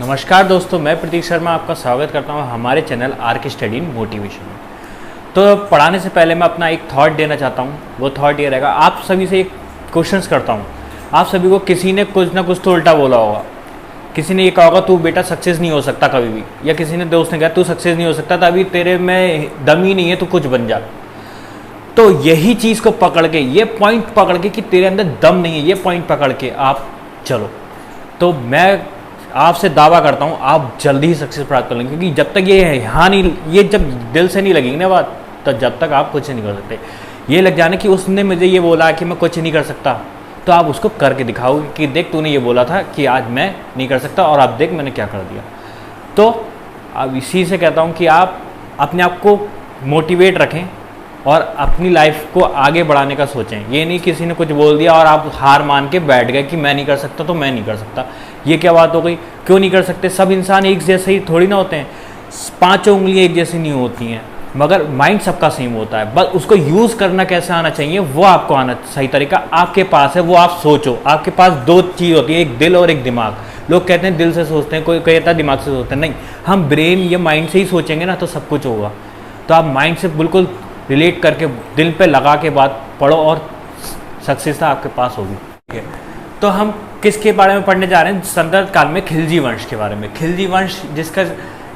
नमस्कार दोस्तों, मैं प्रतीक शर्मा आपका स्वागत करता हूं हमारे चैनल आर के स्टडी इन मोटिवेशन में। तो पढ़ाने से पहले मैं अपना एक थॉट देना चाहता हूं। वो थॉट ये रहेगा, आप सभी से एक क्वेश्चंस करता हूं। आप सभी को किसी ने कुछ ना कुछ तो उल्टा बोला होगा। किसी ने ये कहा होगा तू बेटा सक्सेस नहीं हो सकता कभी भी, या किसी ने दोस्त ने कहा तू सक्सेस नहीं हो सकता, तभी तेरे में दम ही नहीं है, तू कुछ बन जा। तो यही चीज़ को पकड़ के, ये पॉइंट पकड़ के कि तेरे अंदर दम नहीं है, ये पॉइंट पकड़ के आप चलो, तो मैं आपसे दावा करता हूँ आप जल्दी ही सक्सेस प्राप्त कर लेंगे। क्योंकि जब तक ये यहाँ नहीं, ये जब दिल से नहीं लगेगी ना बात, तो जब तक आप कुछ नहीं कर सकते। ये लग जाने कि उसने मुझे ये बोला कि मैं कुछ नहीं कर सकता, तो आप उसको करके दिखाओगे कि देख तूने ये बोला था कि आज मैं नहीं कर सकता, और आप देख मैंने क्या कर दिया। तो अब इसी से कहता हूँ कि आप अपने आप को मोटिवेट रखें और अपनी लाइफ को आगे बढ़ाने का सोचें। ये नहीं किसी ने कुछ बोल दिया और आप हार मान के बैठ गए कि मैं नहीं कर सकता तो मैं नहीं कर सकता। ये क्या बात हो गई? क्यों नहीं कर सकते? सब इंसान एक जैसे ही थोड़ी ना होते हैं, पांचों उंगलियां एक जैसी नहीं होती हैं, मगर माइंड सबका सेम होता है। बस उसको यूज़ करना कैसे आना चाहिए वो आपको आना, सही तरीका आपके पास है, वो आप सोचो। आपके पास दो चीज़ होती है, एक दिल और एक दिमाग। लोग कहते हैं दिल से सोचते हैं, कोई कहता है दिमाग से सोचते हैं। नहीं, हम ब्रेन या माइंड से ही सोचेंगे ना तो सब कुछ होगा। तो आप माइंड से बिल्कुल रिलेट करके दिल पे लगा के बात पढ़ो और सक्सेस आपके पास होगी। ठीक है, तो हम किसके बारे में पढ़ने जा रहे हैं? संदर्भ काल में खिलजी वंश के बारे में। खिलजी वंश जिसका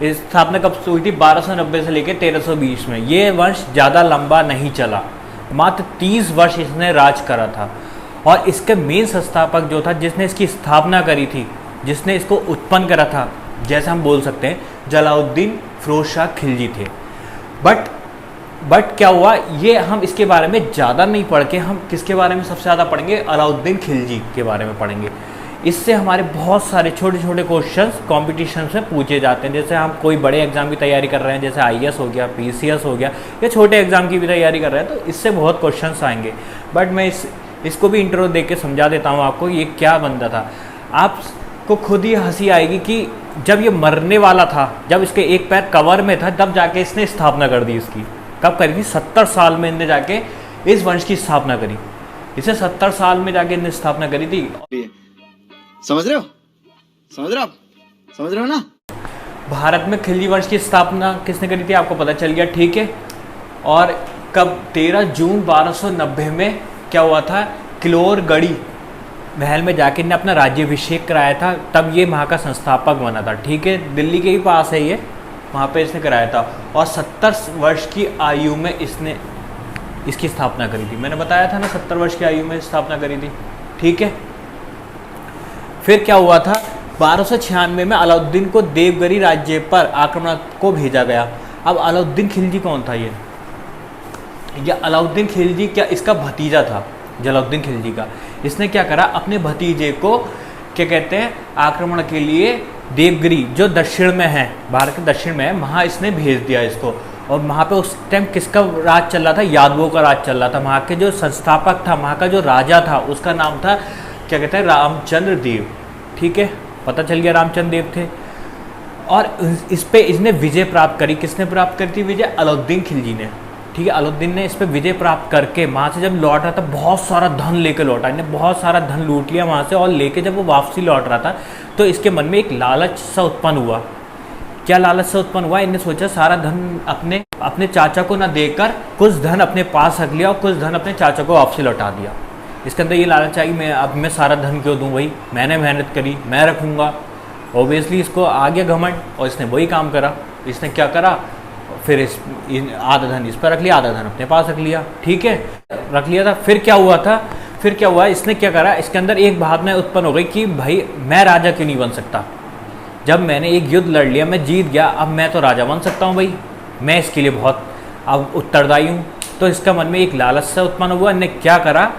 स्थापना कब हुई थी? 1290 से लेकर 1320 में। ये वंश ज़्यादा लंबा नहीं चला, मात्र 30 वर्ष इसने राज करा था। और इसके मेन संस्थापक जो था, जिसने इसकी स्थापना करी थी, जिसने इसको उत्पन्न करा था, जैसे हम बोल सकते हैं जलालुद्दीन फिरोज शाह खिलजी थे। बट क्या हुआ, ये हम इसके बारे में ज़्यादा नहीं पढ़ के हम किसके बारे में सबसे ज़्यादा पढ़ेंगे? अलाउद्दीन खिलजी के बारे में पढ़ेंगे। इससे हमारे बहुत सारे छोटे छोटे क्वेश्चंस कंपटीशन में पूछे जाते हैं। जैसे हम कोई बड़े एग्जाम की तैयारी कर रहे हैं, जैसे IAS हो गया, PCS हो गया, या छोटे एग्जाम की भी तैयारी कर रहे हैं, तो इससे बहुत क्वेश्चंस आएंगे। बट मैं इसको भी इंट्रो दे के समझा देता हूँ आपको ये क्या बनता था। आपको खुद ही हंसी आएगी कि जब ये मरने वाला था, जब इसके एक पैर कवर में था, तब जाके इसने स्थापना कर दी इसकी। कब करी थी? 70 साल में इनने जाके इस वंश की स्थापना करी। इसे 70 साल में जाके इनने स्थापना करी थी। समझ रहे हो? समझ रहे हो ना? भारत में खिलजी वंश की स्थापना किसने करी थी आपको पता चल गया, ठीक है। और कब? 13 जून 1290 में क्या हुआ था? किलोरगढ़ी महल में जाके इन्हें अपना राज्याभिषेक कराया था। तब ये वहाँ का संस्थापक बना था, ठीक है। दिल्ली के ही पास है ये, वहाँ पे इसने कराया था। और 70 वर्ष की आयु में इसने इसकी स्थापना करी थी। मैंने बताया था ना, 70 वर्ष की आयु में स्थापना करी थी, ठीक है। फिर क्या हुआ था? 1296 में अलाउद्दीन को देवगिरी राज्य पर आक्रमण को भेजा गया। अब अलाउद्दीन खिलजी कौन था? ये अलाउद्दीन खिलजी क्या इसका भतीजा था जलालुद्दीन खिलजी का। इसने क्या करा, अपने भतीजे को क्या कहते हैं आक्रमण के लिए देवगिरी, जो दक्षिण में है, भारत के दक्षिण में है, वहाँ इसने भेज दिया इसको। और वहाँ पे उस टाइम किसका राज चल रहा था? यादवों का राज चल रहा था। वहाँ के जो संस्थापक था, वहाँ का जो राजा था, उसका नाम था क्या कहते हैं रामचंद्र देव, ठीक है। पता चल गया रामचंद्र देव थे। और इस पे इसने विजय प्राप्त करी। किसने प्राप्त करी थी विजय? अलाउद्दीन खिलजी ने, ठीक है। अलाउद्दीन ने इस पर विजय प्राप्त करके वहाँ से जब लौट रहा था, बहुत सारा धन लेके लौटा। इन्हें बहुत सारा धन लूट लिया वहाँ से, और लेके जब वो वापसी लौट रहा था तो इसके मन में एक लालच सा उत्पन्न हुआ। क्या लालच सा उत्पन्न हुआ? इन्हें सोचा सारा धन अपने चाचा को ना देकर कुछ धन अपने पास रख लिया और कुछ धन अपने चाचा को वापसी लौटा दिया। इसके अंदर ये लालच आई, मैं सारा धन क्यों दूँ भाई, मैंने मेहनत करी, मैं रखूँगा। ऑब्वियसली इसको आ गया घमंड, और इसने वही काम करा। इसने क्या करा, फिर आधा धन इस पर रख लिया, आधा धन अपने पास रख लिया, ठीक है, रख लिया था। फिर क्या हुआ, इसने क्या करा, इसके अंदर एक भावना उत्पन्न हो गई कि भाई मैं राजा क्यों नहीं बन सकता। जब मैंने एक युद्ध लड़ लिया, मैं जीत गया, अब मैं तो राजा बन सकता हूँ भाई, मैं इसके लिए बहुत अब उत्तरदायी हूँ। तो इसका मन में एक लालच सा उत्पन्न हुआ। इन्हें क्या करा,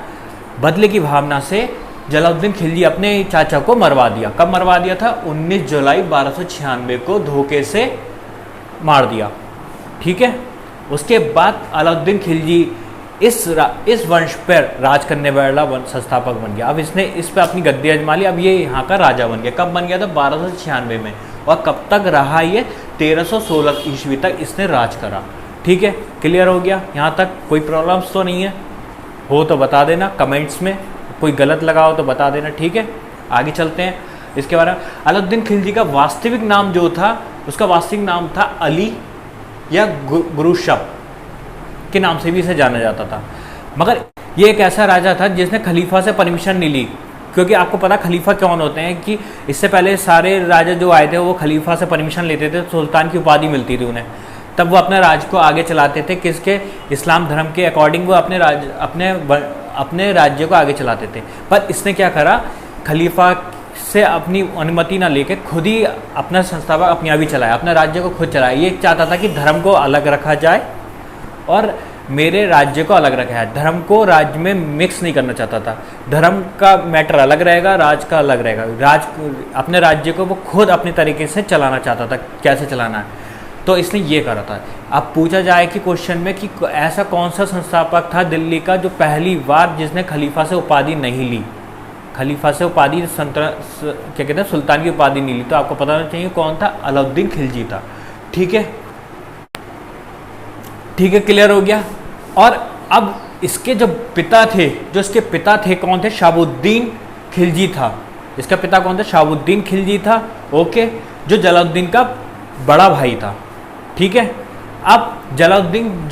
बदले की भावना से जलालुद्दीन खिलजी अपने चाचा को मरवा दिया। कब मरवा दिया था? 19 जुलाई 1296 को धोखे से मार दिया, ठीक है। उसके बाद अलाउद्दीन खिलजी इस वंश पर राज करने वाला संस्थापक बन गया। अब इसने इस पर अपनी गद्दी आजमा ली। अब ये यहाँ का राजा बन गया। कब बन गया था? 1296 में। और कब तक रहा ये? 1316 ईस्वी तक इसने राज करा, ठीक है। क्लियर हो गया यहाँ तक? कोई प्रॉब्लम्स तो नहीं है? हो तो बता देना कमेंट्स में, कोई गलत लगा हो तो बता देना, ठीक है। आगे चलते हैं। इसके बारे में। अलाउद्दीन खिलजी का वास्तविक नाम जो था, उसका वास्तविक नाम था अली या गुरुशब के नाम से भी इसे जाना जाता था। मगर ये एक ऐसा राजा था जिसने खलीफा से परमिशन नहीं ली, क्योंकि आपको पता खलीफा कौन होते हैं कि इससे पहले सारे राजा जो आए थे वो खलीफा से परमिशन लेते थे, सुल्तान की उपाधि मिलती थी उन्हें, तब वो अपने राज को आगे चलाते थे। किसके? इस्लाम धर्म के अकॉर्डिंग वो अपने राज्य को आगे चलाते थे। पर इसने क्या करा, खलीफा से अपनी अनुमति ना लेके खुद ही अपना संस्थापक अपने आप ही चलाया, अपने राज्य को खुद चलाया। ये चाहता था कि धर्म को अलग रखा जाए और मेरे राज्य को अलग रखा है, धर्म को राज्य में मिक्स नहीं करना चाहता था। धर्म का मैटर अलग रहेगा, राज का अलग रहेगा। अपने राज्य को वो खुद अपने तरीके से चलाना चाहता था, कैसे चलाना है, तो इसने ये करा था। अब पूछा जाए कि क्वेश्चन में कि ऐसा कौन सा संस्थापक था दिल्ली का जो पहली बार जिसने खलीफा से उपाधि नहीं ली, खलीफा से उपाधि क्या कहते हैं, सुल्तान की उपाधि नहीं ली, तो आपको पता होना चाहिए कौन था, अलाउद्दीन खिलजी था। ठीक है, क्लियर हो गया। और अब इसके जो पिता थे, कौन थे? शहाबुद्दीन खिलजी था। इसका पिता कौन था? शहाबुद्दीन खिलजी था। ओके, जो जलालुद्दीन का बड़ा भाई था। ठीक है, अब जलालुद्दीन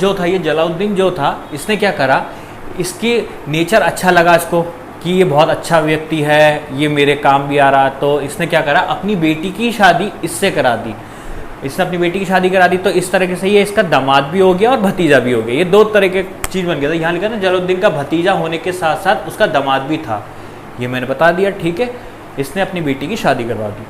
जो था, इसने क्या करा, इसकी नेचर अच्छा लगा इसको कि ये बहुत अच्छा व्यक्ति है, ये मेरे काम भी आ रहा, तो इसने क्या करा, अपनी बेटी की शादी इससे करा दी। इसने अपनी बेटी की शादी करा दी, तो इस तरीके से ये इसका दामाद भी हो गया और भतीजा भी हो गया। ये दो तरह के चीज़ बन गया था। यहाँ लिखा ना, जलालुद्दीन का भतीजा होने के साथ साथ उसका दामाद भी था, ये मैंने बता दिया। ठीक है, इसने अपनी बेटी की शादी करवा दी।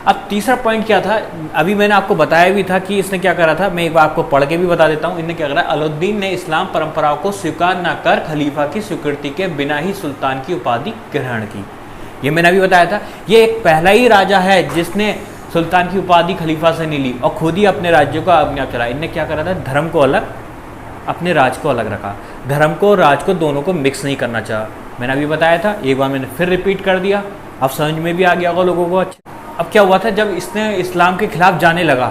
अब तीसरा पॉइंट क्या था, अभी मैंने आपको बताया भी था कि इसने क्या करा था, मैं एक बार आपको पढ़ के भी बता देता हूँ। इन्हें क्या करा, अलाउद्दीन ने इस्लाम परंपराओं को स्वीकार न कर खलीफा की स्वीकृति के बिना ही सुल्तान की उपाधि ग्रहण की। ये मैंने अभी बताया था। ये एक पहला ही राजा है जिसने सुल्तान की उपाधि खलीफा से नहीं ली और खुद ही अपने राज्य को अपने आप चलाया। इनने क्या करा था, धर्म को अलग, अपने राज को अलग रखा। धर्म को, राज को, दोनों को मिक्स नहीं करना चाहा। मैंने अभी बताया था, एक बार मैंने फिर रिपीट कर दिया, अब समझ में भी आ गया होगा लोगों को। अच्छा, अब क्या हुआ था, जब इसने इस्लाम के खिलाफ जाने लगा,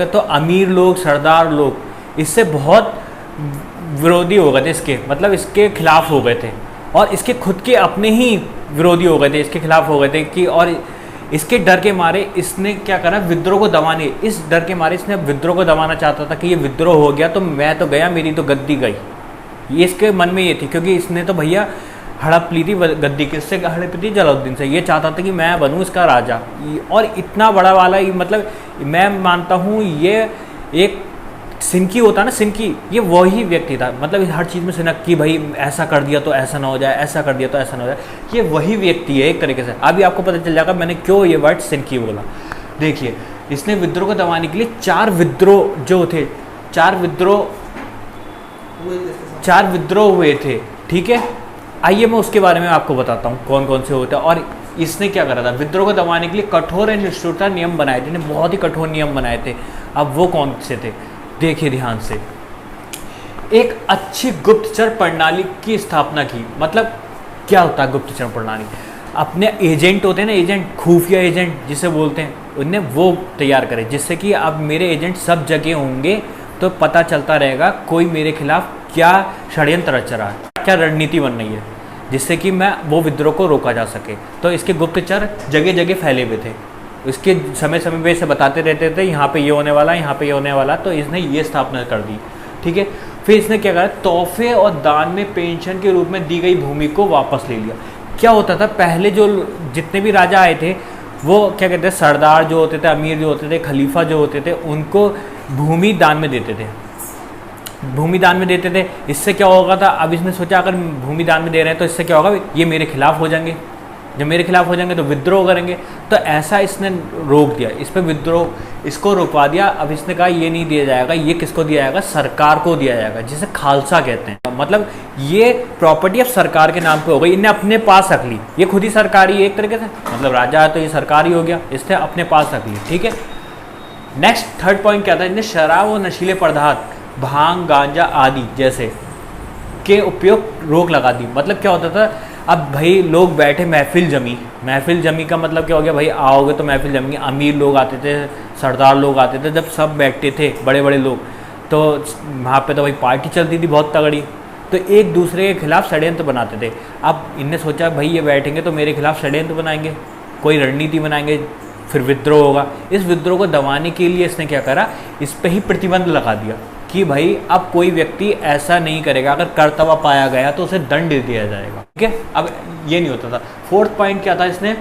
तो अमीर लोग, सरदार लोग इससे बहुत विरोधी हो गए थे, इसके खिलाफ हो गए थे, और इसके खुद के अपने ही विरोधी हो गए थे, इसके खिलाफ हो गए थे कि, और इसके डर के मारे इसने क्या करा, विद्रोह को दबाने, इस डर के मारे इसने विद्रोह को दबाना चाहता था कि ये विद्रोह हो गया तो मैं तो गया, मेरी तो गद्दी गई। ये इसके मन में ये थी, क्योंकि इसने तो भैया हड़प ली थी गद्दी, किससे हड़प ली? जलालुद्दीन से। ये चाहता था कि मैं बनूं इसका राजा, और इतना बड़ा वाला, मैं मानता हूँ ये एक सिंकी होता है ना, सिंकी, ये वही व्यक्ति था। हर चीज़ में सिनक कि भाई ऐसा कर दिया तो ऐसा ना हो जाए, ऐसा कर दिया तो ऐसा ना हो जाए। ये वही व्यक्ति है एक तरीके से। अभी आपको पता चल जाएगा मैंने क्यों ये वर्ड सिंकी बोला। देखिए, इसने विद्रोह को दबाने के लिए चार विद्रोह हुए थे। ठीक है, आइए मैं उसके बारे में आपको बताता हूँ कौन कौन से होते हैं। और इसने क्या करा था, विद्रोह को दबाने के लिए कठोर एवं निष्ठुरता नियम बनाए थे, इन्हें बहुत ही कठोर नियम बनाए थे। अब वो कौन से थे, देखिए ध्यान से। एक अच्छी गुप्तचर प्रणाली की स्थापना की। क्या होता है गुप्तचर प्रणाली? अपने एजेंट होते हैं ना, एजेंट, खुफिया एजेंट जिसे बोलते हैं, उन्हें वो तैयार करे, जिससे कि अब मेरे एजेंट सब जगह होंगे तो पता चलता रहेगा कोई मेरे खिलाफ क्या षड्यंत्र रच रहा है, क्या रणनीति बन रही है, जिससे कि मैं वो विद्रोह को रोका जा सके। तो इसके गुप्तचर जगह जगह फैले हुए थे, इसके समय समय पे से बताते रहते थे यहाँ पे ये होने वाला, यहाँ पे ये होने वाला, तो इसने ये स्थापना कर दी। ठीक है, फिर इसने क्या करा, तोहफे और दान में पेंशन के रूप में दी गई भूमि को वापस ले लिया। क्या होता था, पहले जो जितने भी राजा आए थे वो क्या कहते हैं, सरदार जो होते थे, अमीर जो होते थे, खलीफा जो होते थे, उनको भूमि दान में देते थे। इससे क्या होगा था, अब इसने सोचा अगर भूमि दान में दे रहे हैं तो इससे क्या होगा, ये मेरे खिलाफ हो जाएंगे, जब मेरे खिलाफ हो जाएंगे तो विद्रोह करेंगे। तो ऐसा इसने रोक दिया, इस पर विद्रोह इसको रोकवा दिया। अब इसने कहा ये नहीं दिया जाएगा, ये किसको दिया जाएगा, सरकार को दिया जाएगा, जिसे खालसा कहते हैं। ये प्रॉपर्टी अब सरकार के नाम पे हो गई, इन्हें अपने पास रख ली, ये खुद ही सरकारी एक तरीके से, राजा है तो ये सरकारी हो गया, इसने अपने पास रख ली। ठीक है, नेक्स्ट थर्ड पॉइंट क्या था, इन्हें शराब और नशीले पदार्थ, भांग, गांजा आदि जैसे के उपयोग रोक लगा दी। क्या होता था, अब भाई लोग बैठे, महफिल जमी का मतलब क्या हो गया, भाई आओगे तो महफिल जमेंगे। अमीर लोग आते थे, सरदार लोग आते थे, जब सब बैठते थे बड़े बड़े लोग, तो वहाँ पे तो भाई पार्टी चलती थी बहुत तगड़ी, तो एक दूसरे के खिलाफ षड्यंत्र बनाते थे। अब इनने सोचा भाई ये बैठेंगे तो मेरे खिलाफ षड्यंत्र बनाएंगे, कोई रणनीति बनाएंगे, फिर विद्रोह होगा। इस विद्रोह को दबाने के लिए इसने क्या करा, इस पे ही प्रतिबंध लगा दिया कि भाई अब कोई व्यक्ति ऐसा नहीं करेगा, अगर करता हुआ पाया गया तो उसे दंड दिया जाएगा। ठीक है, अब ये नहीं होता था। फोर्थ पॉइंट क्या था, इसने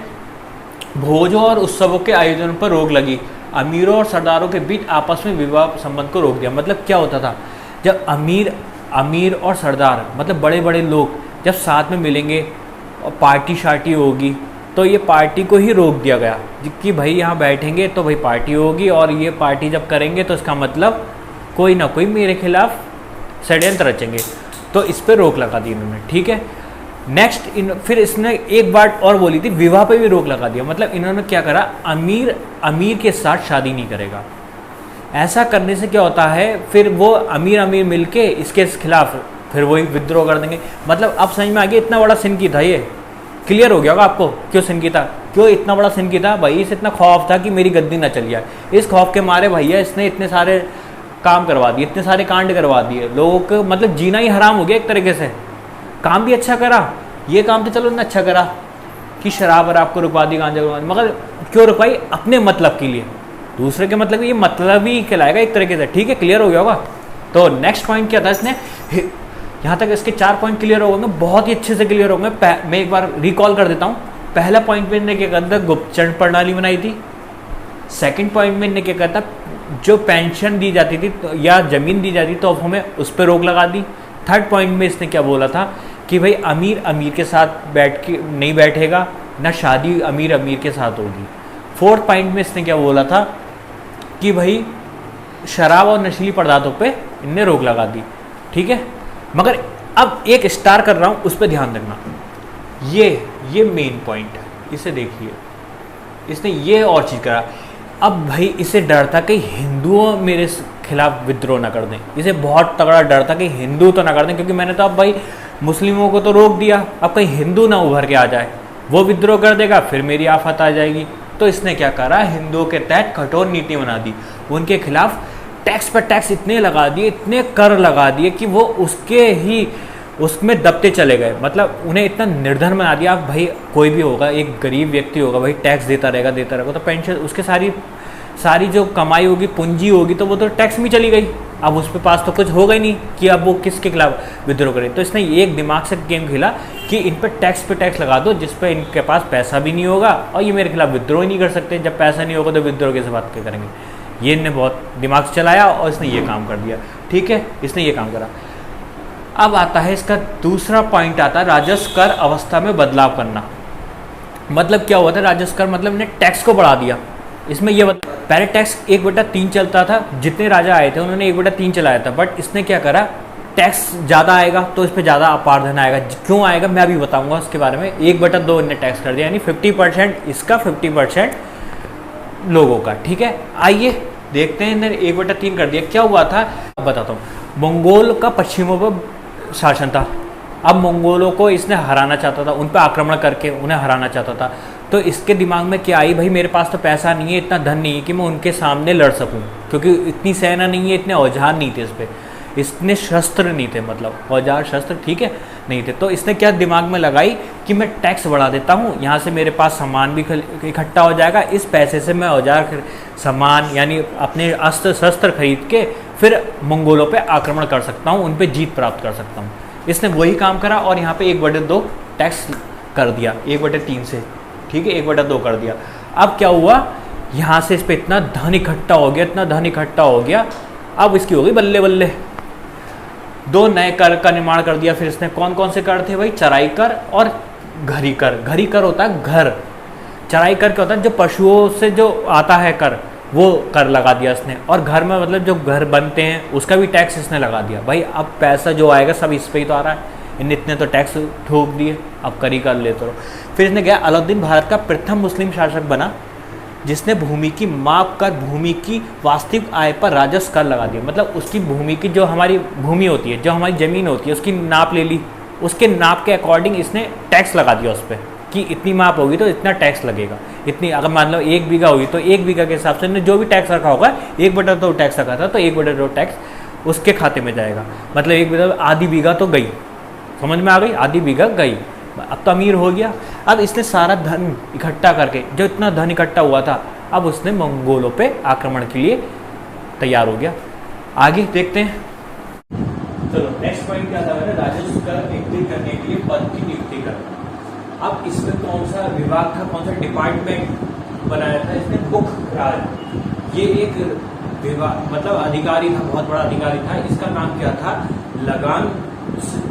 भोजों और उत्सवों के आयोजन पर रोक लगी, अमीरों और सरदारों के बीच आपस में विवाह संबंध को रोक दिया। मतलब क्या होता था, जब अमीर और सरदार मतलब बड़े बड़े लोग जब साथ में मिलेंगे और पार्टी शार्टी होगी, तो ये पार्टी को ही रोक दिया गया कि भाई यहाँ बैठेंगे तो भाई पार्टी होगी, और ये पार्टी जब करेंगे तो इसका मतलब कोई ना कोई मेरे खिलाफ षड्यंत्र रचेंगे, तो इस पर रोक लगा दी इन्होंने। ठीक है, नेक्स्ट फिर इसने एक बात और बोली थी, विवाह पे भी रोक लगा दिया। मतलब इन्होंने क्या करा, अमीर के साथ शादी नहीं करेगा। ऐसा करने से क्या होता है, फिर वो अमीर मिलके इसके खिलाफ फिर वही विद्रोह कर देंगे। मतलब अब समझ में आ गया इतना बड़ा सिन की था, ये क्लियर हो गया होगा आपको क्यों सिन की था, क्यों इतना बड़ा सिन की था। भाई इसे इतना खौफ था कि मेरी गद्दी ना चल जाए, इस खौफ के मारे भैया इसने इतने सारे काम करवा दिए, इतने सारे कांड करवा दिए, लोगों को मतलब जीना ही हराम हो गया एक तरीके से। काम भी अच्छा करा, ये काम तो चलो इतना अच्छा करा कि शराब और आपको रुकवा दी, गांजा रुकवा दी, मगर क्यों रुकवाई, अपने मतलब के लिए। दूसरे के मतलब ये मतलब ही कहलाएगा एक तरीके से। ठीक है, क्लियर हो गया होगा। तो नेक्स्ट पॉइंट क्या था, इसने यहाँ तक इसके 4 पॉइंट क्लियर हो गए, बहुत ही अच्छे से क्लियर हो गए। मैं एक बार रिकॉल कर देता हूँ। पहला पॉइंट में इन्होंने क्या करता, गुप्तचर प्रणाली बनाई थी। सेकंड पॉइंट में इन्होंने क्या करता, जो पेंशन दी जाती थी या ज़मीन दी जाती तो हमें उस पर रोक लगा दी। थर्ड पॉइंट में इसने क्या बोला था कि भाई अमीर के साथ बैठ के नहीं बैठेगा, ना शादी अमीर के साथ होगी। फोर्थ पॉइंट में इसने क्या बोला था कि भाई शराब और नशीली पदार्थों पे इनने रोक लगा दी। ठीक है, मगर अब एक स्टार कर रहा हूँ, उस पर ध्यान रखना। ये मेन पॉइंट है, इसे देखिए। इसने ये और चीज़ करा, अब भाई इसे डर था कि हिंदुओं मेरे खिलाफ विद्रोह ना कर दें। इसे बहुत तगड़ा डर था कि हिंदू तो ना कर दें, क्योंकि मैंने तो अब भाई मुस्लिमों को तो रोक दिया, अब कहीं हिंदू ना उभर के आ जाए, वो विद्रोह कर देगा, फिर मेरी आफत आ जाएगी। तो इसने क्या करा, हिंदुओं के तहत कठोर नीति बना दी, उनके खिलाफ टैक्स पर टैक्स इतने लगा दिए, इतने कर लगा दिए कि वो उसमें दबते चले गए। मतलब उन्हें इतना निर्धन बना दिया। अब भाई कोई भी होगा, एक गरीब व्यक्ति होगा, भाई टैक्स देता रहेगा, तो पेंशन उसके सारी जो कमाई होगी, पूंजी होगी, तो वो तो टैक्स में चली गई। अब उस पे पास तो कुछ होगा ही नहीं कि अब वो किसके खिलाफ विद्रोह करे। तो इसने एक दिमाग से गेम खेला कि इन पर टैक्स लगा दो, जिस पे इनके पास पैसा भी नहीं होगा और ये मेरे खिलाफ विद्रोह ही नहीं कर सकते। जब पैसा नहीं होगा तो विद्रोह कैसे बात करेंगे। ये इनने बहुत दिमाग से चलाया और इसने ये काम कर दिया। ठीक है, इसने ये काम करा। अब आता है इसका दूसरा पॉइंट, आता है राजस्व कर अवस्था में बदलाव करना। मतलब क्या हुआ था, राजस्व कर मतलब इन्हें टैक्स को बढ़ा दिया। इसमें ये पहले टैक्स 1/3 चलता था, जितने राजा आए थे उन्होंने 1/3 चलाया था, बट इसने क्या करा, टैक्स ज़्यादा आएगा तो इस पर ज़्यादा अपार्धन आएगा। क्यों आएगा मैं अभी बताऊंगा उसके बारे में। 1/2 इन्हें टैक्स कर दिया, यानी 50% इसका, 50% लोगों का। ठीक है, आइए देखते हैं। इन्हें 1/3 कर दिया, क्या हुआ था बताता हूँ। मंगोल का पश्चिमों पर शासन था। अब मंगोलों को इसने हराना चाहता था, उन पर आक्रमण करके उन्हें हराना चाहता था। तो इसके दिमाग में क्या आई, भाई मेरे पास तो पैसा नहीं है, इतना धन नहीं है कि मैं उनके सामने लड़ सकूं, क्योंकि इतनी सेना नहीं है, इतने औजार नहीं थे इस पर, इतने शस्त्र नहीं थे, मतलब औजार शस्त्र ठीक है नहीं थे। तो इसने क्या दिमाग में लगाई कि मैं टैक्स बढ़ा देता हूँ, यहाँ से मेरे पास सामान भी इकट्ठा हो जाएगा, इस पैसे से मैं औजार सामान यानी अपने अस्त्र शस्त्र खरीद के फिर मंगोलों पे आक्रमण कर सकता हूँ, उन पर जीत प्राप्त कर सकता हूँ। इसने वही काम करा और यहाँ पे 1/2 टैक्स कर दिया, 1/3 से। ठीक है, 1/2 कर दिया। अब क्या हुआ, यहाँ से इस पर इतना धन इकट्ठा हो गया, इतना धन इकट्ठा हो गया। अब इसकी हो गई बल्ले बल्ले, 2 नए कर का निर्माण कर दिया। फिर इसने कौन कौन से कर थे भाई, चराई कर और घरी कर। घरी कर होता है घर, चराई कर क्या होता है, जो पशुओं से जो आता है कर, वो कर लगा दिया इसने। और घर में मतलब जो घर बनते हैं उसका भी टैक्स इसने लगा दिया। भाई अब पैसा जो आएगा सब इस पे ही तो आ रहा है, इन्हें इतने तो टैक्स ठोक दिए, अब करी कर लेते रहो। फिर इसने गया, अलाउद्दीन भारत का प्रथम मुस्लिम शासक बना जिसने भूमि की माप कर भूमि की वास्तविक आय पर राजस्व कर लगा दिया। मतलब उसकी भूमि की, जो हमारी भूमि होती है, जो हमारी ज़मीन होती है, उसकी नाप ले ली, उसके नाप के अकॉर्डिंग इसने टैक्स लगा दिया उस पर कि इतनी माप होगी तो इतना टैक्स लगेगा। इतनी अगर मान लो 1 बीघा होगी तो 1 बीघा के हिसाब से इन्होंने जो भी टैक्स रखा होगा, 1/2 टैक्स रखा था तो 1/2 टैक्स उसके खाते में जाएगा। मतलब 1 बीघा, आधी बीघा तो गई, समझ में आ गई, आधी बीघा गई। अब तो अमीर हो गया। अब इसने सारा धन इकट्ठा करके, जो इतना धन इकट्ठा हुआ था, अब उसने मंगोलों पे आक्रमण के लिए तैयार हो गया। आगे देखते हैं। चलो नेक्स्ट पॉइंट क्या था, राजस्व कर नियुक्ति करने के लिए पद की नियुक्ति करना। अब इसमें कौन सा विभाग था, कौन सा डिपार्टमेंट बनाया था इसने, मुख्य राज। ये एक विभाग मतलब अधिकारी था, बहुत बड़ा अधिकारी था। इसका नाम क्या था, लगान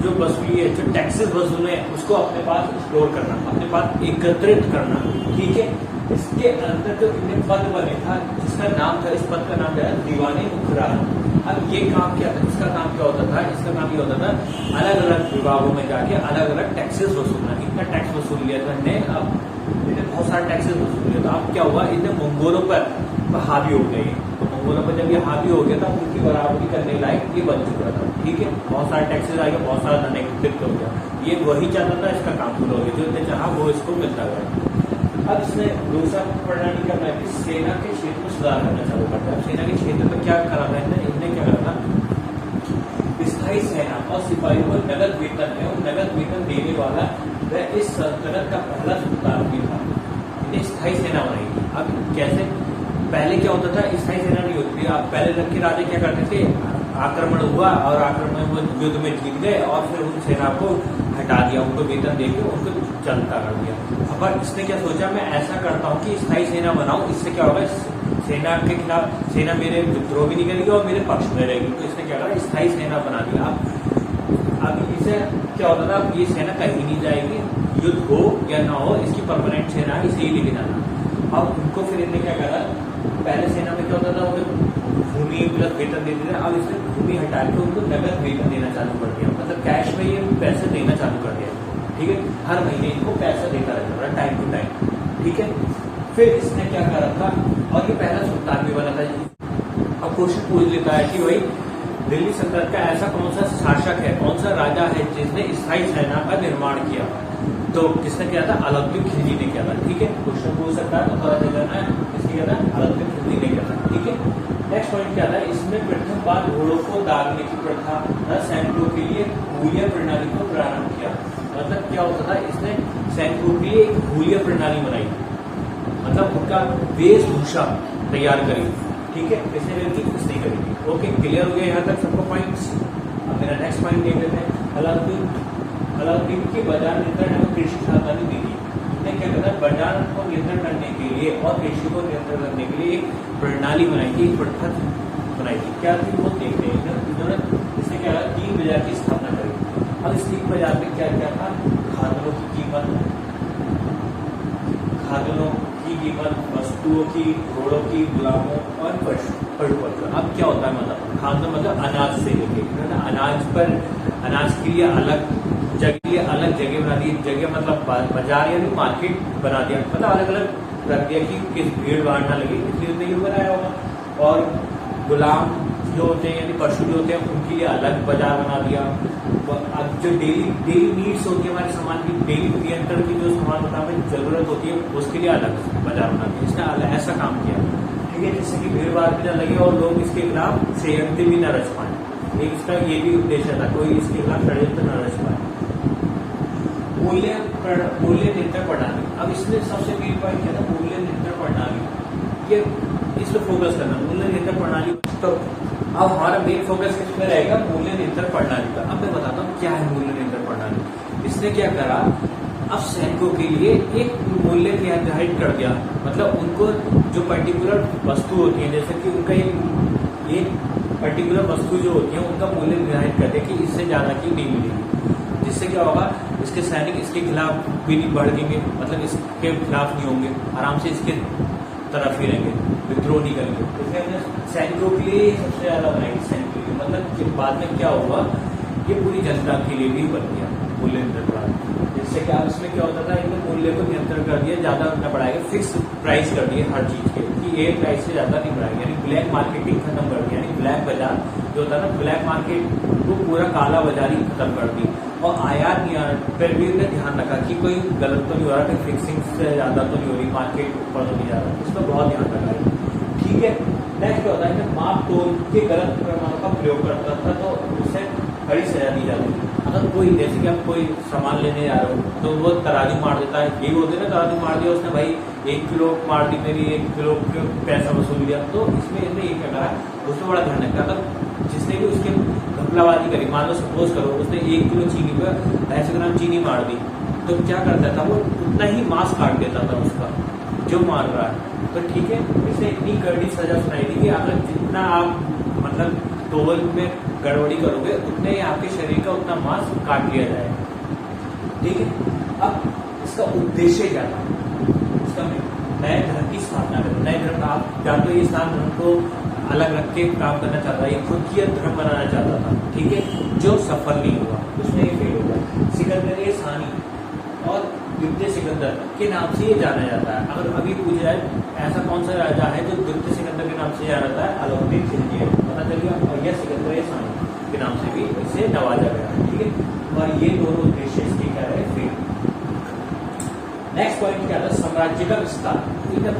जो वसूली है, जो टैक्सेस वसूले हैं, उसको अपने पास स्टोर करना, अपने पास एकत्रित करना। ठीक है, इसके अंदर जो इन्हें पद बने था, जिसका नाम था, इस पद का नाम क्या है, दीवानी मुखराज। अब ये काम क्या था, इसका काम क्या होता था, इसका काम ये होता था अलग अलग विभागों में जाके अलग अलग टैक्सेस वसूलना। इतना टैक्स वसूल लिया था इन्हें, अब इन्हें बहुत सारा टैक्सेस वसूल लिया था। अब क्या हुआ, इन्हें मंगोलों पर हावी हो गई। तो मंगोलों पर जब ये हावी हो गया था, उनकी बराबरी करने लायक ये बन चुका था। ठीक है, बहुत सारे टैक्सेस आ गए, बहुत सारा धन एकत्रित हो गया। ये वही चाहता था, इसका काम शुरू हो गया, जो इन्हें चाहा वो इसको मिलता गया। अब इसने दूसरा प्रणाली करना है कि सेना के क्षेत्र में सुधार करना चालू करता है। सेना के क्षेत्र में क्या करा था इन्हें क्या करा था, स्थायी सेना और सिपाहियों को नगद वेतन है, और नगद वेतन देने वाला वह इस सल्तनत का पहला सुल्तान भी था। इन्हें स्थायी सेना बनाई थी। अब कैसे, पहले क्या होता था, स्थायी सेना नहीं होती थी। अब पहले रख के राजा क्या करते थे, आक्रमण हुआ और आक्रमण वो युद्ध में जीत गए और फिर उन सेना को हटा दिया, उनको वेतन देकर उनको चलता कर दिया। अब इसने क्या सोचा, मैं ऐसा करता हूँ कि स्थायी सेना बनाऊं, इससे क्या होगा, सेना के खिलाफ सेना मेरे विद्रोह भी नहीं करेगी और मेरे पक्ष में रहेगी। तो इसने क्या करा, स्थायी सेना बना दिया। अब इसे क्या होता था, अब ये सेना कहीं नहीं जाएगी, युद्ध हो या ना हो, इसकी परमानेंट सेना इसे ही लेके जाना। अब उनको फिर इन्हें क्या करा, पहले सेना में क्या होता था, उन्हें भूमि प्लस वेतन देते थे। अब इसने भूमि हटा के उनको नगद वेतन देना चालू कर दिया, मतलब कैश में ये पैसे देना चालू कर दिया। ठीक है, हर महीने इनको पैसा देता रहता था टाइम टू टाइम। ठीक है, फिर इसने क्या करा था, और ये पहला सुल्तान भी बना था। अब क्वेश्चन पूछ लेता है कि भाई दिल्ली सल्तनत का ऐसा कौन सा शासक है, कौन सा राजा है जिसने स्थायी सेना का निर्माण किया। तो किसने किया था, अलौकिक खिलजी ने किया था। ठीक है, क्वेश्चन पूछ सकता है, तो थोड़ा सा करना है, किसने किया था, अलौकिक खिलजी ने किया था। ठीक है, नेक्स्ट पॉइंट क्या था, इसमें प्रथम बार घोड़ों को दागने की प्रथा सैनिकों के लिए हुलिया प्रणाली को प्रारंभ किया। मतलब क्या होता था, इसने सैनिकों के लिए एक हुलिया प्रणाली बनाई, मतलब उनका वेशभूषा तैयार करी। ठीक है, किसने करी थी, इसने करी थी। ओके, क्लियर हो गया यहाँ तक सबको पॉइंट्स। अब मेरा नेक्स्ट पॉइंट देख लेते हैं। अलाउद्दीन की बाजार नियंत्रण एवं कृषि सावधानी नीति। इसने क्या करा, बाजार को नियंत्रण करने के लिए और कृषि को नियंत्रण करने के लिए एक प्रणाली बनाई थी, एक प्रथा बनाई थी। क्या थी वो देखते हैं। इन्होंने इसने क्या करा, 3 बाजार की स्थापना करी। अब इस 3 बाजार में क्या क्या था, खाद्यों की कीमत, वस्तुओं की, घोड़ों की, गुलामों और पशुपक्षियों। अब क्या होता है, मतलब खाद्य मतलब अनाज से लेके, अनाज के लिए अलग जगह बना दी, जगह मतलब बाजार यानी मार्केट बना दिया, मतलब अलग अलग रख दिया कि किस भीड़ भाड़ ना लगे, इसलिए उसने ये बनाया होगा। और गुलाम जो होते हैं यानी पशु जो होते हैं उनके लिए अलग बाजार बना दिया। अब जो डेली नीड्स होती है हमारे सामान की, डेली नियंत्रण की जो सामान होता है हमें जरूरत होती है, उसके लिए अलग बाजार बना दिया। इसने ऐसा काम किया। ठीक है, जिससे कि भीड़ भाड़ भी ना लगे और लोग इसके खिलाफ षड्यंत्र भी न रच पाए। एक इसका ये भी उद्देश्य था, कोई इसके खिलाफ षड्यंत्र न रच पाए। मूल्य नियंत्रण प्रणाली। अब इसमें सबसे मेन पॉइंट क्या था, मूल्य नियंत्रण प्रणाली। ये इस पर फोकस करना, मूल्य नियंत्रण प्रणाली। तो अब हमारा मेन फोकस किस पे रहेगा, मूल्य नियंत्रण प्रणाली का। अब मैं बताता हूँ क्या है मूल्य नियंत्रण प्रणाली। इसने क्या करा, अब सैनिकों के लिए एक मूल्य निर्धारित कर दिया, मतलब उनको जो पर्टिकुलर वस्तु होती है, जैसे कि उनका एक पर्टिकुलर वस्तु जो होती है उनका मूल्य निर्धारित कर दिया कि इससे ज्यादा की नहीं मिलेगी। जिससे क्या होगा, इसके सैनिक इसके खिलाफ भी नहीं बढ़ेंगे, मतलब इसके खिलाफ नहीं होंगे, आराम से इसके तरफ ही रहेंगे, विद्रोह नहीं करेंगे। इसलिए हमने सैनिकों के लिए सबसे ज्यादा बनाई, सैनिकों के लिए। मतलब बाद में क्या हुआ, ये पूरी जनता के लिए भी बन गया मूल्य नियंत्रण प्रणाली। जिससे कि अब इसमें क्या होता था, इनके मूल्य को नियंत्रण कर दिया, ज्यादा न बढ़ाएगा, फिक्स प्राइस कर दिए हर चीज के, कि एक प्राइस से ज्यादा नहीं बढ़ाएंगे। यानी ब्लैक मार्केटिंग खत्म कर दी, यानी ब्लैक बाजार जो होता है ना, ब्लैक मार्केट को पूरा काला बाजारी खत्म कर दी। और आयात निर्यात पर भी उन्हें ध्यान रखा कि कोई गलत तो नहीं हो रहा, कि फिक्सिंग से ज्यादा तो नहीं हो रही, मार्केट ऊपर तो नहीं जा रहा, इस पर बहुत ध्यान रखा। ठीक है, नेक्स्ट होता है माप तोल के गलत पैमानों का प्रयोग करता था तो उसे कड़ी सजा दी जाती थी। अगर कोई जैसे कि आप कोई सामान लेने जा रहे हो तो वो तराजू मार देता है, यही बोलते हैं ना तराजू मार दिया उसने भाई, 1 किलो मार दी मेरी, 1 किलो पैसा वसूल लिया। तो इसमें इसने ये क्या करा, उसमें बड़ा ध्यान रखा था, जिसने भी उसके घपलाबाजी करी, मान लो सपोज करो उसने 1 किलो चीनी पर 250 ग्राम चीनी मार दी, तो क्या करता था वो उतना ही मांस काट देता था उसका जो मार रहा है। तो ठीक है, इसे इतनी कड़ी सजा सुनाई थी कि अगर जितना आप मतलब तोल में गड़बड़ी करोगे उतने ही आपके शरीर का उतना मांस काट लिया जाएगा। ठीक है, अब इसका उद्देश्य क्या था, इसका नए धर्म की स्थापना करना। नए धर्म का आप या तो ये इस्लाम धर्म को अलग रख के काम करना चाहता है, ये खुद की धर्म बनाना चाहता था। ठीक है, जो सफल नहीं हुआ, उसमें ये फेल हुआ। सिकंदर सानी और द्वितीय सिकंदर के नाम से ये जाना जाता है। अगर अभी पूछा जाए ऐसा कौन सा राजा है जो द्वितीय सिकंदर के नाम से जाना जाता है, अलाउद्दीन खिलजी, पता चल गया। और यह सिकंदर सानी के नाम से भी इसे नवाजा गया है। ठीक है, और ये दोनों उद्देश्य इसके क्या रहे, फेल। नेक्स्ट पॉइंट क्या था, साम्राज्य का विस्तार। ठीक है,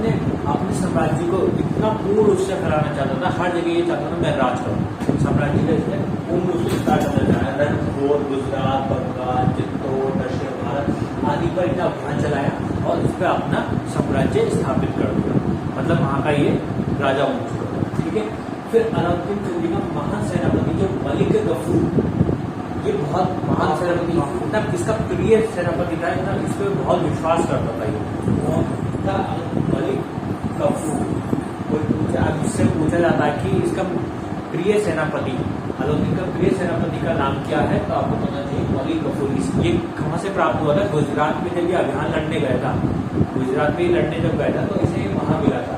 अपने साम्राज्य को इतना पूर्ण रूप से फैलाना चाहता था, हर जगह ये चाहता था मैं राज करूँ। साम्राज्य का इसने पूर्ण रूप से विस्तार करना चाहा, रणथंभौर, गुजरात, बंगाल, चित्तौड़, दक्षिण भारत आदि पर इतना अभियान चलाया और इस पर अपना साम्राज्य स्थापित कर दिया, मतलब वहां का ये राजा बन चुका। ठीक है, फिर अलाउद्दीन खिलजी का महान सेनापति जो मलिक गफूर, ये बहुत महान सेनापति, इतना इसका प्रिय सेनापति था, इतना इस पर बहुत विश्वास करता था ये था मलिक गफूर। कोई पूछा, अब इससे पूछा जाता है कि इसका प्रिय सेनापति, अलाउद्दीन का प्रिय सेनापति का नाम क्या है, तो आपको पता चाहिए मलिक गफूर। ये कहाँ से प्राप्त हुआ था, गुजरात में जब ये अभियान लड़ने गया था, गुजरात में लड़ने जब गया था तो इसे वहां मिला था,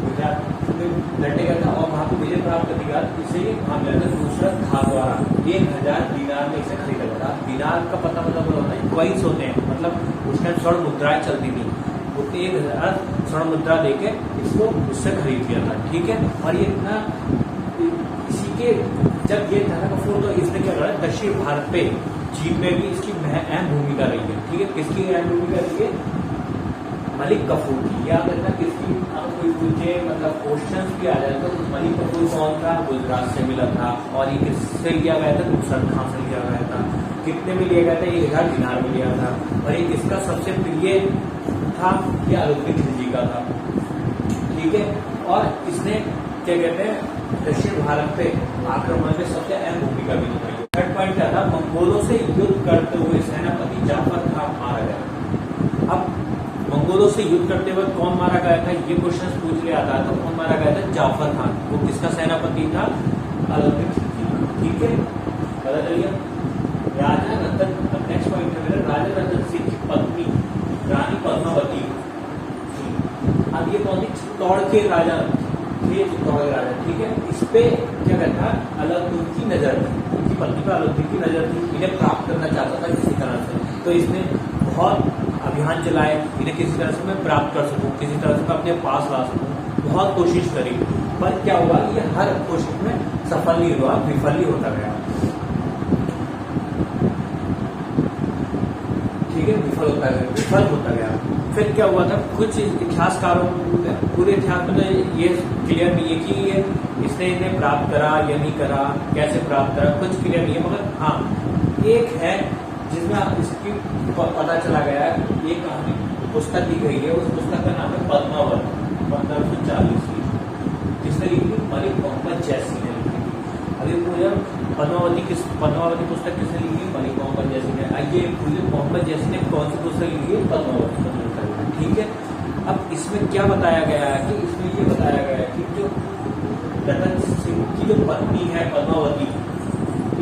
गुजरात में लड़ने गया था और वहां पर विजय प्राप्त करने के बाद इसे वहां मिला था नुसरत खां द्वारा 1000 दीनार में इसे खरीदा गया था। दीनार का पता मतलब होता है क्वाइंस होते हैं, मतलब उस टाइम स्वर्ण मुद्राएं चलती थी, उसने 1000 स्वर्ण मुद्रा देके इसको उससे खरीद लिया था। ठीक है, और ये इतना इसी के जब ये था कपूर, तो इसने क्या करा, दक्षिण भारत पे जीत में भी इसकी अहम भूमिका रही है। ठीक है, किसकी अहम भूमिका रही है, मलिक गफूर की। याद रखना किसकी, अब कोई पूछे मतलब क्वेश्चन भी आ जाए तो मलिक गफूर कौन था, गुजरात से मिला था, और ये किससे लिया गया था, नुसरत खां से लिया गया था। कितने में लिया गया था, 1000 दीनार में लिया था। और ये किसका सबसे प्रिय था, ये अलाउद्दीन खिलजी का था। ठीक है, और इसने क्या कहते हैं दक्षिण भारत पे आक्रमण में सबसे अहम भूमिका भी निभाई। थर्ड पॉइंट क्या था, मंगोलों से युद्ध करते हुए सेनापति जाफर खां मारा गया। अब मंगोलों से युद्ध करते वक्त कौन मारा गया था, ये क्वेश्चन पूछ लिया था, तो कौन मारा गया था, जाफर खान। वो किसका सेनापति था, अलाउद्दीन खिलजी। ठीक है, पता चलिए। राजा रतन, नेक्स्ट पॉइंट है मेरा, राजा रतन सिंह की पत्नी रानी पद्मावती। अब ये कौन थी, चित्तौड़ के राजा, ये चित्तौड़ के राजा। ठीक है, इस पे क्या कहता है, अलाउद्दीन की नजर थी, उनकी पत्नी पर अलाउद्दीन की नजर थी, इन्हें प्राप्त करना चाहता था किसी तरह से। तो इसने बहुत अभियान चलाए, इन्हें किसी तरह से मैं प्राप्त कर सकूं, किसी तरह से मैं अपने पास ला सकूं, बहुत कोशिश करी, पर क्या हुआ, ये हर कोशिश में सफल नहीं हुआ, विफल ही होता गया। ठीक है, विफल होता गया। फिर क्या हुआ था, कुछ इतिहासकारों, पूरे इतिहास में ये क्लियर नहीं है कि ये इसने इन्हें प्राप्त करा या नहीं करा, कैसे प्राप्त करा, कुछ क्लियर नहीं है। मगर हाँ, एक है जिसमें इसकी पता चला गया है, एक कहानी पुस्तक दी गई है, उस पुस्तक का नाम है पद्मावत, 1540 की, जिसने लिखी मलिक मोहम्मद जैसी ने लिखी थी। अभी पूजा पद्मावती पुस्तक किसने लिखी, मलिक मोहम्मद जैसी ने। आइए पूजे मोहम्मद जैसी ने कौन सी पुस्तक लिखी है, पद्मावती पुस्तक। ठीक है, अब इसमें क्या बताया गया है कि इसमें ये बताया गया है कि जो रतन सिंह की जो पत्नी है पद्मावती,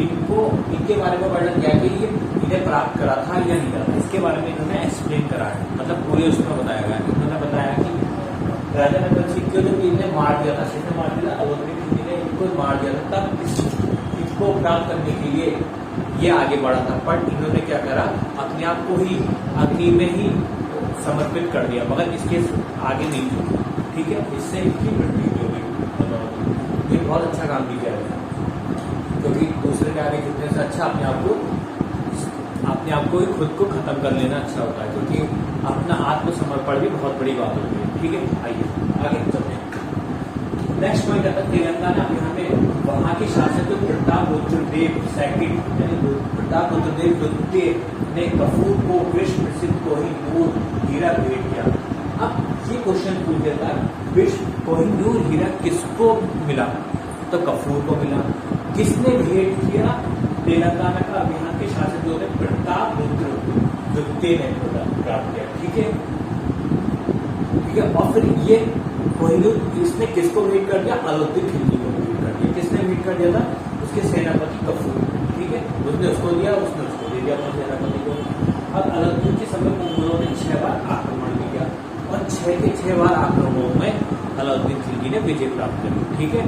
इनके बारे में वर्णन किया कि ये इन्हें प्राप्त करा था या नहीं करा था, इसके बारे में इन्होंने एक्सप्लेन करा है, मतलब पूरे उसमें बताया गया है। इन्होंने बताया कि राजा रतन सिंह को जब इन्हें मार दिया था, किसने मार दिया था, अलाउद्दीन खिलजी ने इनको मार दिया था, तब इसको प्राप्त करने के लिए ये आगे बढ़ा था। पर इन्होंने क्या करा, अपने आप को ही अग्नि में ही समर्पित कर दिया, मगर इसके आगे नहीं झुकी। ठीक है, इससे इनकी मृत्यु हो गई। ये बहुत अच्छा काम भी किया है, क्योंकि दूसरे के आगे झुकने से अच्छा अपने आप को ही खुद को खत्म कर लेना अच्छा होता है, क्योंकि अपना आत्मसमर्पण भी बहुत बड़ी बात होती है। ठीक है, आइए आगे चलते हैं। नेक्स्ट पॉइंट आता है तेलंगाना। यहाँ पे वहाँ के शासक जो प्रताप रुद्रदेव सेकंड यानी प्रताप रुद्रदेव द्वितीय ने कफूर को विश्व प्रसिद्ध कोहिनूर हीरा भेंट किया। अब ये क्वेश्चन पूछ देता है विश्व कोहिनूर हीरा किसको मिला? तो कफूर को मिला। किसने भेंट किया? तेलंगाना का यहाँ के शासक जो थे प्रताप रुद्र द्वितीय ने प्राप्त किया। ठीक है, ठीक है। और फिर ये कोहिनूर इसने किसको भेंट कर दिया? अलाउद्दीन खिलजी को भेंट कर दिया। किसने भेंट कर दिया था? उसके सेनापति कफूर। ठीक है, उसने उसको दिया, उसने उसको दे दिया अपने सेनापति को। अब अलाउद्दीन के समय मंगोलों ने 6 बार आक्रमण किया और 6 के 6 बार आक्रमणों में अलाउद्दीन खिलजी ने विजय प्राप्त करी। ठीक है,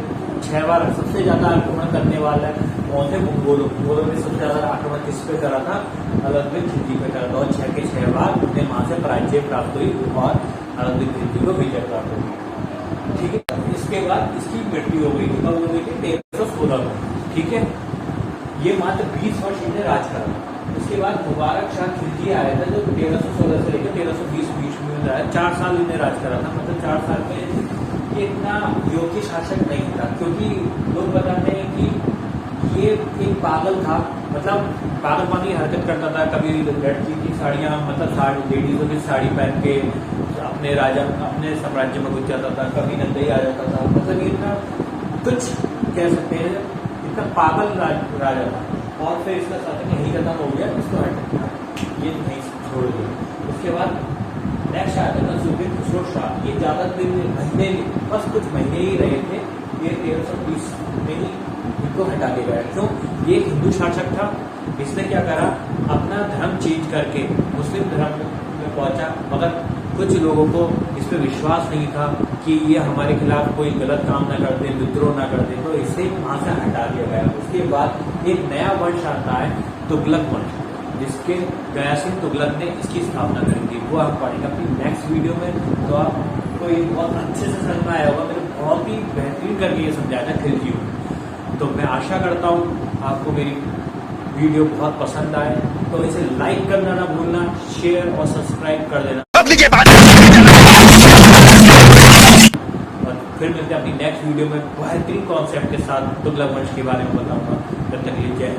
6 बार सबसे ज्यादा आक्रमण करने वाला है कौन थे? मंगोलों। मंगोलों ने सबसे ज्यादा आक्रमण किस पे करा था? अलाउद्दीन खिलजी पे करा था और 6 के 6 बार उन्हें वहां से पराजय प्राप्त हुई और अलाउद्दीन खिलजी को विजय प्राप्त हुई। ठीक है, इसके बाद इसकी मृत्यु हो गई थी। कब हो गई थी? 1316 में। ठीक है, ये मात्र 20 वर्ष इन्हें राज करा। उसके बाद मुबारक शाह खिलजी आया था जो 1316 से लेकर 1320 बीच में आया। 4 साल इन्हें राज करा था। मतलब 4 साल में ये इतना योग्य शासक नहीं था, क्योंकि लोग बताते हैं कि ये एक पागल था। मतलब पागलपनी हरकत करता था। कभी लड़की की साड़ियाँ मतलब साड़ी लेडीजों की साड़ी पहन के अपने राजा अपने साम्राज्य में घुस जाता था। कभी नंदई आ जाता था। मतलब ये इतना कुछ कह सकते हैं, इतना पागल राजा था। और फिर इसका शासन यही खत्म हो गया, इसको हट ये नहीं छोड़ दिया। उसके बाद नेक्स्ट आता था नसरुद्दीन खुसरो शाह। ये ज्यादा दिन महीने बस कुछ महीने ही रहे थे। ये 1320 में ही इनको हटा दिया गया। क्यों? ये एक हिंदू शासक था। इसने क्या करा? अपना धर्म चेंज करके मुस्लिम धर्म में पहुंचा, मगर कुछ लोगों को इस पर विश्वास नहीं था कि ये हमारे खिलाफ कोई गलत काम ना कर दे, विद्रोह ना कर दे, तो इसे वहां से हटा दिया गया। उसके बाद एक नया वंश आता है तुगलक वंश, जिसके गयासिन तुगलक ने इसकी स्थापना करी थी। वो हम पढ़ेंगे अपनी नेक्स्ट वीडियो में। तो आपको ये बहुत अच्छे से समझ में आया होगा। मैंने बहुत ही बेहतरीन करके ये समझाया था खिलजी को। तो मैं आशा करता हूँ आपको मेरी वीडियो बहुत पसंद आए। तो इसे लाइक करना ना भूलना, शेयर और सब्सक्राइब कर देना। और फिर मिलते हैं अपनी नेक्स्ट वीडियो में बेहतरीन कॉन्सेप्ट के साथ तुगलक वंश के बारे में बताऊंगा। तब तक के लिए जय